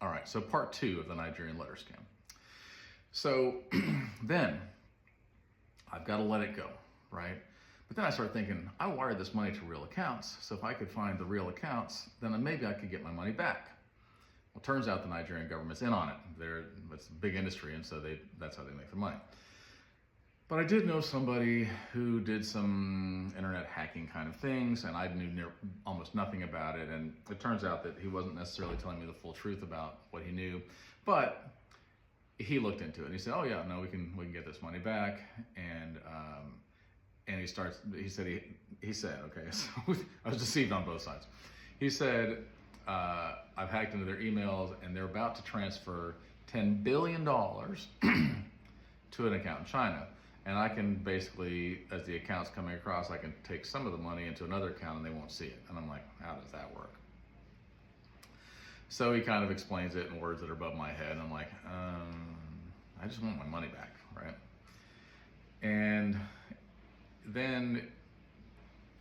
All right, so part two of the Nigerian letter scam. So then I've got to let it go, right? But then I started thinking, I wired this money to real accounts, so if I could find the real accounts, then maybe I could get my money back. Well, turns out the Nigerian government's in on it. It's a big industry, and so that's how they make their money. But I did know somebody who did some internet hacking kind of things, and I knew almost nothing about it. And it turns out that he wasn't necessarily telling me the full truth about what he knew, but he looked into it and he said, "Oh yeah, no, we can get this money back." And he said, okay, so I was deceived on both sides. He said, I've hacked into their emails and they're about to transfer $10 billion to an account in China. And I can basically, as the account's coming across, I can take some of the money into another account and they won't see it. And I'm like, how does that work? So he kind of explains it in words that are above my head. And I'm like, I just want my money back, right? And then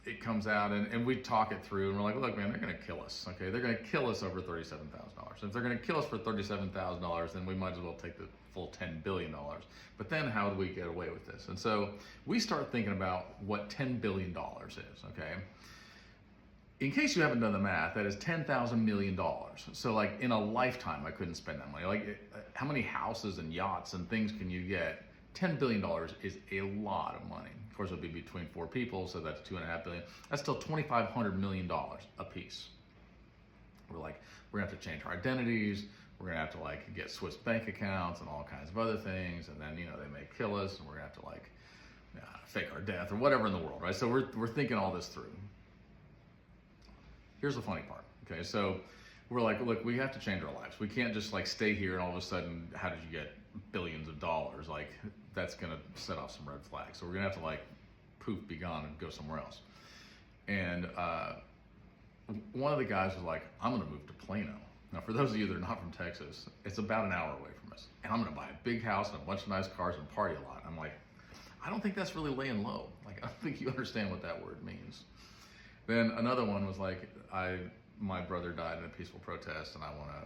it comes out and we talk it through and we're like, look, man, they're going to kill us. Okay, they're going to kill us over $37,000. If they're going to kill us for $37,000, then we might as well take the full $10 billion. But then how do we get away with this? And so we start thinking about what $10 billion is, okay? In case you haven't done the math, that is $10,000 million. So like in a lifetime, I couldn't spend that money. Like how many houses and yachts and things can you get? $10 billion is a lot of money. Of course, it'll be between 4 people, so that's $2.5 billion. That's still $2,500 million a piece. We're gonna have to change our identities. We're gonna have to get Swiss bank accounts and all kinds of other things. And then, they may kill us and we're gonna have to fake our death or whatever in the world, right? So we're thinking all this through. Here's the funny part, okay? So we're like, look, we have to change our lives. We can't just stay here and all of a sudden, how did you get billions of dollars? That's gonna set off some red flags. So we're gonna have to poof, be gone and go somewhere else. And one of the guys was like, I'm gonna move to Plano. Now, for those of you that are not from Texas, it's about an hour away from us. And I'm gonna buy a big house and a bunch of nice cars and party a lot. I'm like, I don't think that's really laying low. I don't think you understand what that word means. Then another one was like, my brother died in a peaceful protest and I wanna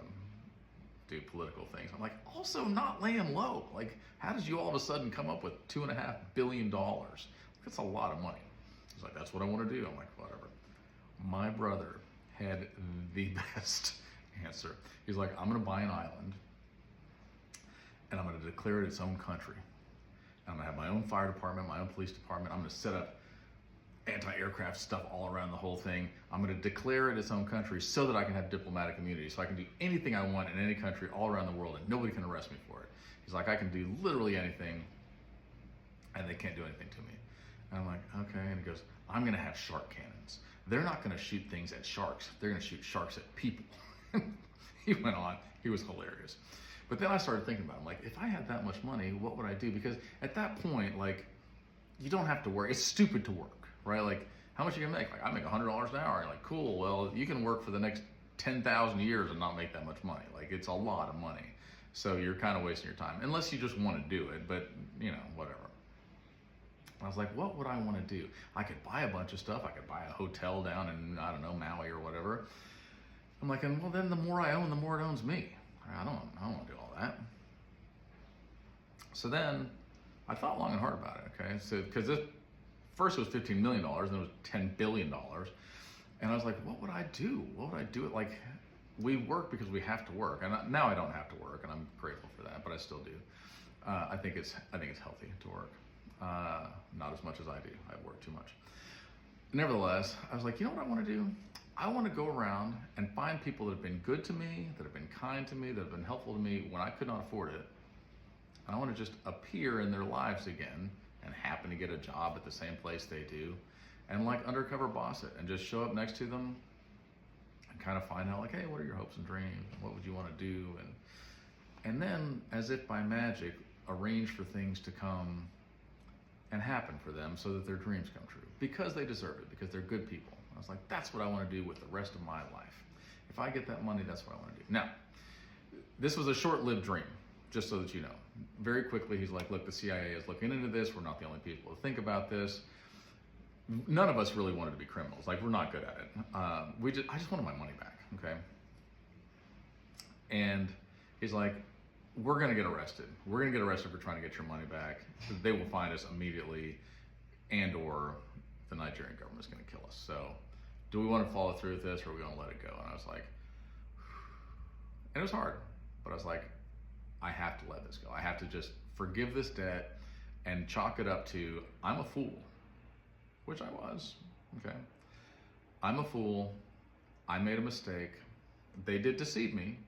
do political things. I'm like, also not laying low. How did you all of a sudden come up with $2.5 billion? That's a lot of money. He's like, that's what I want to do. I'm like, whatever. My brother had the best answer. He's like, I'm going to buy an island and I'm going to declare it its own country. And I'm going to have my own fire department, my own police department. I'm going to set up anti-aircraft stuff all around the whole thing. I'm going to declare it its own country so that I can have diplomatic immunity, so I can do anything I want in any country all around the world and nobody can arrest me for it. He's like, I can do literally anything and they can't do anything to me. And I'm like, okay. And he goes, I'm going to have shark cannons. They're not going to shoot things at sharks. They're going to shoot sharks at people. He went on. He was hilarious. But then I started thinking about it. If I had that much money, what would I do? Because at that point, you don't have to work. It's stupid to work. Right? How much are you gonna make? I make $100 an hour. You're like, cool. Well, you can work for the next 10,000 years and not make that much money. It's a lot of money. So you're kind of wasting your time, unless you just want to do it. But whatever. I was like, what would I want to do? I could buy a bunch of stuff. I could buy a hotel down in, I don't know, Maui or whatever. I'm like, well, then the more I own, the more it owns me. I don't want to do all that. So then I thought long and hard about it. Okay, so because first it was $15 million, then it was $10 billion. And I was like, what would I do? What would I do? We work because we have to work. And now I don't have to work, and I'm grateful for that, but I still do. I think it's healthy to work. Not as much as I do. I work too much. Nevertheless, I was like, you know what I want to do? I want to go around and find people that have been good to me, that have been kind to me, that have been helpful to me when I could not afford it. And I want to just appear in their lives again and happen to get a job at the same place they do, and undercover boss it and just show up next to them and kind of find out hey, what are your hopes and dreams? What would you want to do? And then, as if by magic, arrange for things to come and happen for them so that their dreams come true because they deserve it, because they're good people. I was like, that's what I want to do with the rest of my life. If I get that money, that's what I want to do. Now, this was a short-lived dream, just so that you know. Very quickly, he's like, look, the CIA is looking into this. We're not the only people to think about this. None of us really wanted to be criminals. We're not good at it. I just wanted my money back, okay? And he's like, we're going to get arrested. We're going to get arrested for trying to get your money back. They will find us immediately, and or the Nigerian government is going to kill us. So do we want to follow through with this, or are we going to let it go? And I was like, and it was hard, but I was like, I have to let this go. I have to just forgive this debt and chalk it up to, I'm a fool, which I was, okay? I'm a fool. I made a mistake. They did deceive me,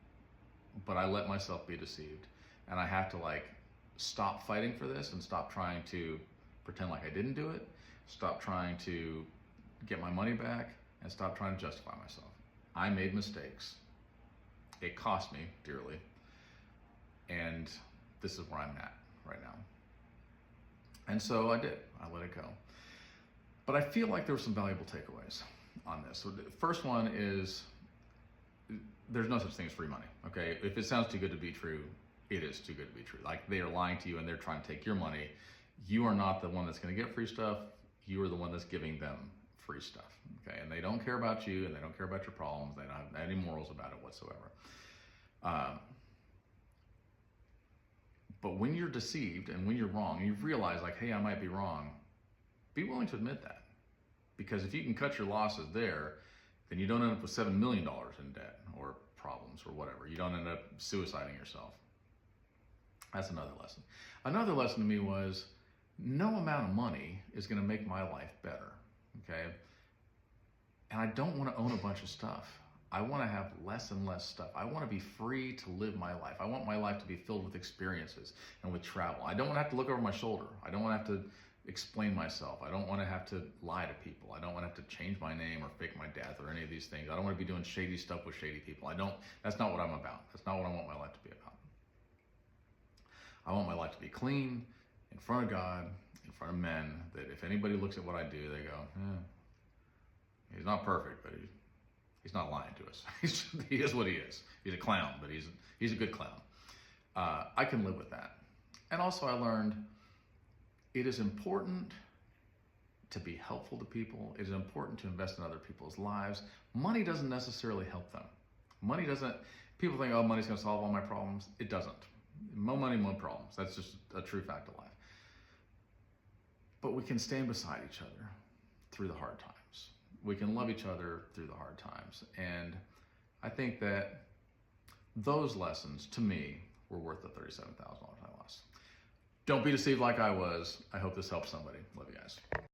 but I let myself be deceived. And I have to like stop fighting for this and stop trying to pretend like I didn't do it, stop trying to get my money back, and stop trying to justify myself. I made mistakes. It cost me dearly. And this is where I'm at right now. And so I did. I let it go. But I feel like there were some valuable takeaways on this. So the first one is, there's no such thing as free money, okay? If it sounds too good to be true, it is too good to be true. Like, they are lying to you and they're trying to take your money. You are not the one that's gonna get free stuff. You are the one that's giving them free stuff, okay? And they don't care about you, and they don't care about your problems. They don't have any morals about it whatsoever. But when you're deceived and when you're wrong, and you realize like, hey, I might be wrong, be willing to admit that. Because if you can cut your losses there, then you don't end up with $7 million in debt or problems or whatever. You don't end up suiciding yourself. That's another lesson. Another lesson to me was, no amount of money is gonna make my life better, okay? And I don't wanna own a bunch of stuff. I wanna have less and less stuff. I wanna be free to live my life. I want my life to be filled with experiences and with travel. I don't wanna have to look over my shoulder. I don't wanna have to explain myself. I don't wanna have to lie to people. I don't wanna have to change my name or fake my death or any of these things. I don't wanna be doing shady stuff with shady people. That's not what I'm about. That's not what I want my life to be about. I want my life to be clean, in front of God, in front of men, that if anybody looks at what I do, they go, he's not perfect, but he's not lying to us. He is what he is. He's a clown, but he's a good clown. I can live with that. And also I learned it is important to be helpful to people. It is important to invest in other people's lives. Money doesn't necessarily help them. People think, oh, money's gonna solve all my problems. It doesn't. More money, more problems. That's just a true fact of life. But we can stand beside each other through the hard times. We can love each other through the hard times. And I think that those lessons, to me, were worth the $37,000 I lost. Don't be deceived like I was. I hope this helps somebody. Love you guys.